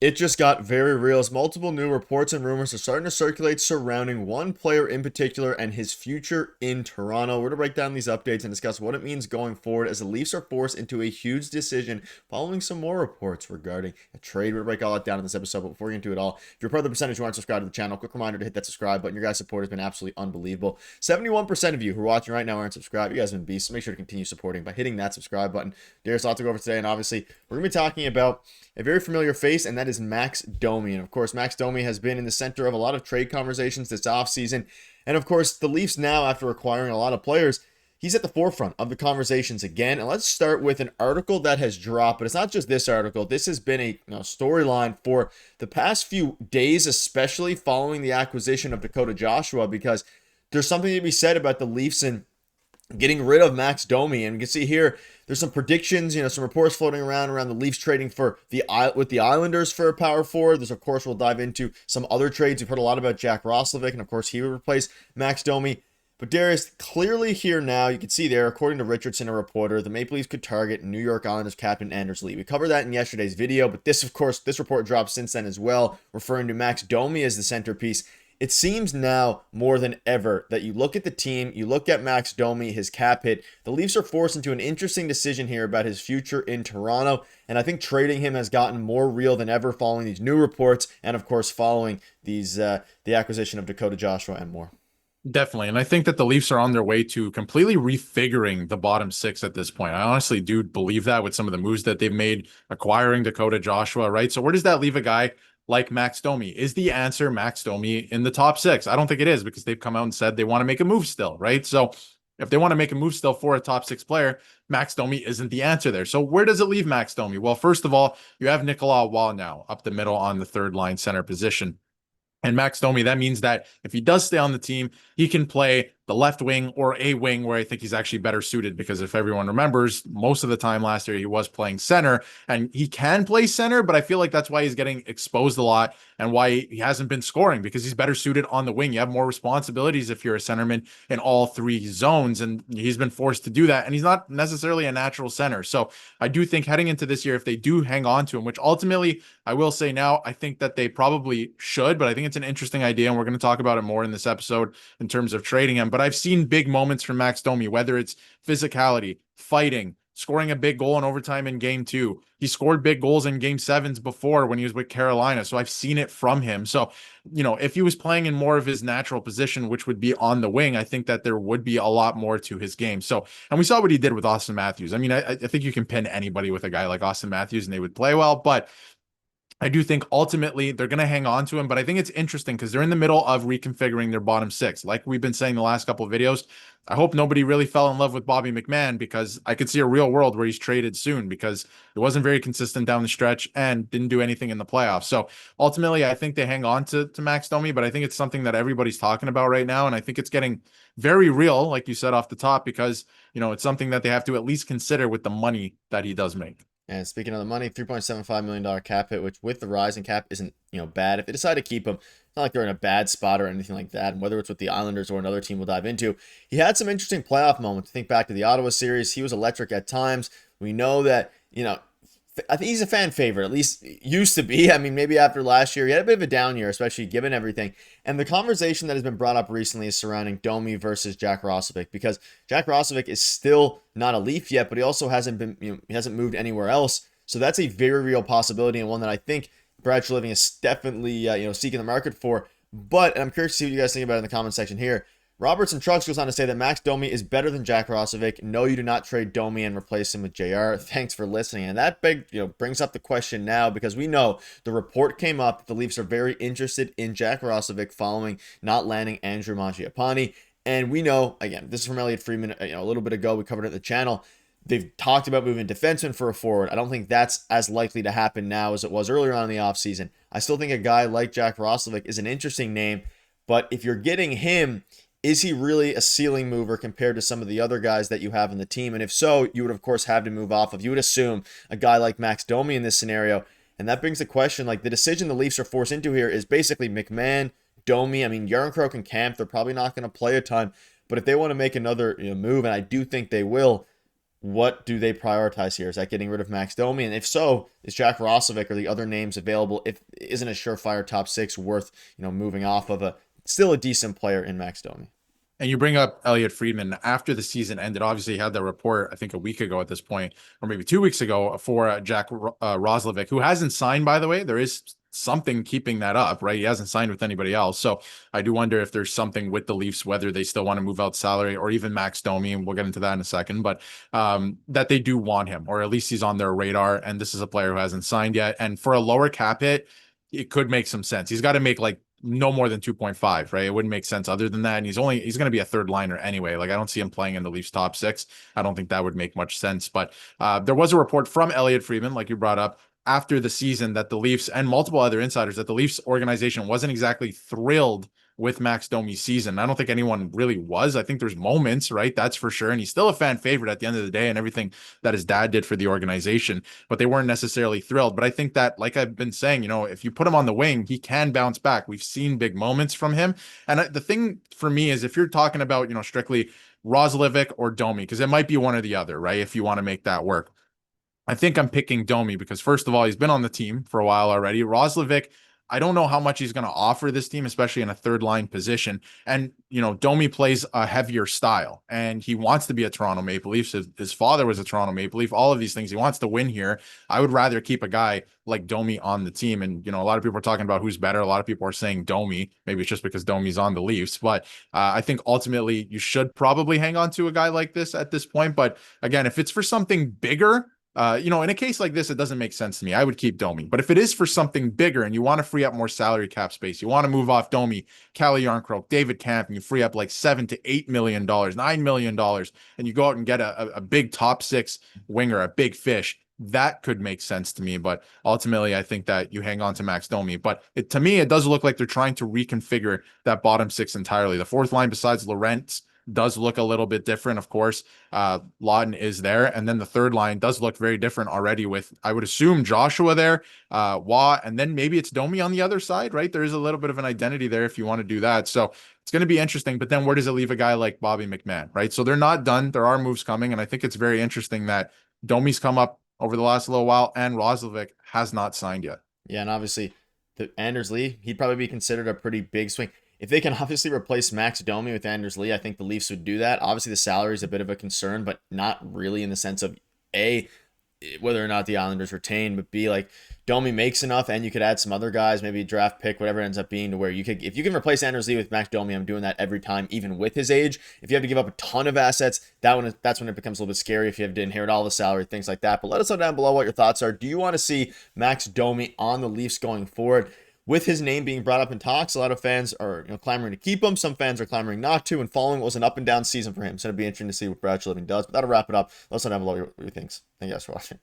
It just got very real as multiple new reports and rumors are starting to circulate surrounding one player in particular and his future in Toronto. We're to break down these updates and discuss what it means going forward as the Leafs are forced into a huge decision following some more reports regarding a trade. We're to break all that down in this episode, but before we get into it all, if you're part of the percentage who aren't subscribed to the channel, quick reminder to hit that subscribe button. Your guys' support has been absolutely unbelievable. 71% of you who are watching right now aren't subscribed. You guys have been beasts, so make sure to continue supporting by hitting that subscribe button. There's a lot to go over today, and obviously we're going to be talking about a very familiar face, and that is Max Domi. And of course, Max Domi has been in the center of a lot of trade conversations this offseason. And of course, the Leafs now, after acquiring a lot of players, he's at the forefront of the conversations again. And let's start with an article that has dropped, but it's not just this article. This has been a storyline for the past few days, especially following the acquisition of Dakota Joshua, because there's something to be said about the Leafs and getting rid of Max Domi. And you can see here, there's some predictions, some reports floating around the Leafs trading for the Islanders for a power forward. There's, of course, we'll dive into some other trades. We've heard a lot about Jack Roslovic, and of course, he would replace Max Domi. But Darius, clearly here now, you can see there, according to Richardson, a reporter, the Maple Leafs could target New York Islanders captain Anders Lee. We covered that in yesterday's video, but this report dropped since then as well, referring to Max Domi as the centerpiece. It seems now more than ever that you look at the team, you look at Max Domi, his cap hit. The Leafs are forced into an interesting decision here about his future in Toronto, and I think trading him has gotten more real than ever following these new reports, and of course following these the acquisition of Dakota Joshua and more. Definitely. And I think that the Leafs are on their way to completely refiguring the bottom six at this point. I honestly do believe that with some of the moves that they've made, acquiring Dakota Joshua, right? So where does that leave a guy like Max Domi? Is the answer Max Domi in the top six? I don't think it is, because they've come out and said they want to make a move still, right? So if they want to make a move still for a top six player, Max Domi isn't the answer there. So where does it leave Max Domi? Well, first of all, you have Nicolas Waugh now up the middle on the third line center position. And Max Domi, that means that if he does stay on the team, he can play the left wing or a wing, where I think he's actually better suited, because if everyone remembers, most of the time last year he was playing center, and he can play center, but I feel like that's why he's getting exposed a lot and why he hasn't been scoring, because he's better suited on the wing. You have more responsibilities if you're a centerman in all three zones, and he's been forced to do that, and he's not necessarily a natural center. So I do think heading into this year, if they do hang on to him, which ultimately I will say now, I think that they probably should, but I think it's an interesting idea, and we're going to talk about it more in this episode in terms of trading him. But I've seen big moments from Max Domi, whether it's physicality, fighting, scoring a big goal in overtime in game 2. He scored big goals in game 7s before when he was with Carolina. So I've seen it from him. So, if he was playing in more of his natural position, which would be on the wing, I think that there would be a lot more to his game. So, and we saw what he did with Austin Matthews. I mean, I think you can pin anybody with a guy like Austin Matthews and they would play well, but I do think ultimately they're going to hang on to him, but I think it's interesting because they're in the middle of reconfiguring their bottom six. Like we've been saying the last couple of videos, I hope nobody really fell in love with Bobby McMahon, because I could see a real world where he's traded soon, because it wasn't very consistent down the stretch and didn't do anything in the playoffs. So ultimately, I think they hang on to Max Domi, but I think it's something that everybody's talking about right now. And I think it's getting very real, like you said off the top, because, it's something that they have to at least consider with the money that he does make. And speaking of the money, $3.75 million cap hit, which with the rise in cap isn't, bad. If they decide to keep him, it's not like they're in a bad spot or anything like that. And whether it's with the Islanders or another team we'll dive into, he had some interesting playoff moments. Think back to the Ottawa series. He was electric at times. We know that, I think he's a fan favorite, at least used to be. I mean, maybe after last year, he had a bit of a down year, especially given everything. And the conversation that has been brought up recently is surrounding Domi versus Jack Roslovic, because Jack Roslovic is still not a Leaf yet, but he also hasn't been, he hasn't moved anywhere else. So that's a very real possibility, and one that I think Brad Treliving is definitely, seeking the market for. But, and I'm curious to see what you guys think about it in the comment section here. Robertson Trucks goes on to say that Max Domi is better than Jack Roslovic. No, you do not trade Domi and replace him with JR. Thanks for listening. And that brings up the question now, because we know the report came up that the Leafs are very interested in Jack Roslovic following not landing Andrew Mangiapane. And we know, again, this is from Elliot Friedman, a little bit ago, we covered it in the channel. They've talked about moving defenseman for a forward. I don't think that's as likely to happen now as it was earlier on in the offseason. I still think a guy like Jack Roslovic is an interesting name, but if you're getting him, is he really a ceiling mover compared to some of the other guys that you have in the team? And if so, you would, of course, have to move off of. You would assume a guy like Max Domi in this scenario. And that brings the question, like the decision the Leafs are forced into here is basically McMahon, Domi. I mean, Yarncroke and Camp, they're probably not going to play a ton. But if they want to make another move, and I do think they will, what do they prioritize here? Is that getting rid of Max Domi? And if so, is Jack Roslovic or the other names available? If isn't a surefire top six worth, moving off of a still a decent player in Max Domi? And you bring up Elliot Friedman after the season ended. Obviously, he had that report, I think, a week ago at this point, or maybe 2 weeks ago for Jack Roslovic, who hasn't signed, by the way. There is something keeping that up, right? He hasn't signed with anybody else. So I do wonder if there's something with the Leafs, whether they still want to move out salary or even Max Domi, and we'll get into that in a second, but that they do want him, or at least he's on their radar. And this is a player who hasn't signed yet. And for a lower cap hit, it could make some sense. He's got to make like no more than 2.5, right? It wouldn't make sense other than that. And he's going to be a third liner anyway. Like, I don't see him playing in the Leafs top six. I don't think that would make much sense. But there was a report from Elliot Friedman, like you brought up, after the season that the Leafs and multiple other insiders that the Leafs organization wasn't exactly thrilled with Max Domi's season. I don't think anyone really was. I think there's moments, right? That's for sure. And he's still a fan favorite at the end of the day and everything that his dad did for the organization, but they weren't necessarily thrilled. But I think that, like I've been saying, if you put him on the wing, he can bounce back. We've seen big moments from him. And the thing for me is, if you're talking about, strictly Roslovic or Domi, because it might be one or the other, right? If you want to make that work. I think I'm picking Domi because, first of all, he's been on the team for a while already. Roslovic, I don't know how much he's going to offer this team, especially in a third line position. And, Domi plays a heavier style and he wants to be a Toronto Maple Leaf. His father was a Toronto Maple Leaf, all of these things. He wants to win here. I would rather keep a guy like Domi on the team. And, a lot of people are talking about who's better. A lot of people are saying Domi. Maybe it's just because Domi's on the Leafs. But I think ultimately you should probably hang on to a guy like this at this point. But again, if it's for something bigger, in a case like this, it doesn't make sense to me. I would keep Domi. But if it is for something bigger and you want to free up more salary cap space, you want to move off Domi, Calle Yarncroke, David Camp, and you free up like $7 to $8 million, $9 million, and you go out and get a big top six winger, a big fish, that could make sense to me. But ultimately, I think that you hang on to Max Domi. But to me, it does look like they're trying to reconfigure that bottom six entirely. The fourth line, besides Lorentz, does look a little bit different. Of course, Lawton is there. And then the third line does look very different already with, I would assume, Joshua there, Waugh, and then maybe it's Domi on the other side, right? There is a little bit of an identity there if you want to do that. So it's going to be interesting. But then where does it leave a guy like Bobby McMahon, right? So they're not done. There are moves coming. And I think it's very interesting that Domi's come up over the last little while and Roslovic has not signed yet. Yeah, and obviously the Anders Lee, he'd probably be considered a pretty big swing. If they can obviously replace Max Domi with Anders Lee, I think the Leafs would do that. Obviously, the salary is a bit of a concern, but not really in the sense of A, whether or not the Islanders retain, but B, like Domi makes enough and you could add some other guys, maybe a draft pick, whatever it ends up being, to where you could, if you can replace Anders Lee with Max Domi, I'm doing that every time, even with his age. If you have to give up a ton of assets, that's when it becomes a little bit scary if you have to inherit all the salary, things like that. But let us know down below what your thoughts are. Do you want to see Max Domi on the Leafs going forward? With his name being brought up in talks, a lot of fans are clamoring to keep him. Some fans are clamoring not to. And following was an up and down season for him. So it'll be interesting to see what Brad Living does. But that'll wrap it up. Let us know down below what you think. Thank you guys for watching.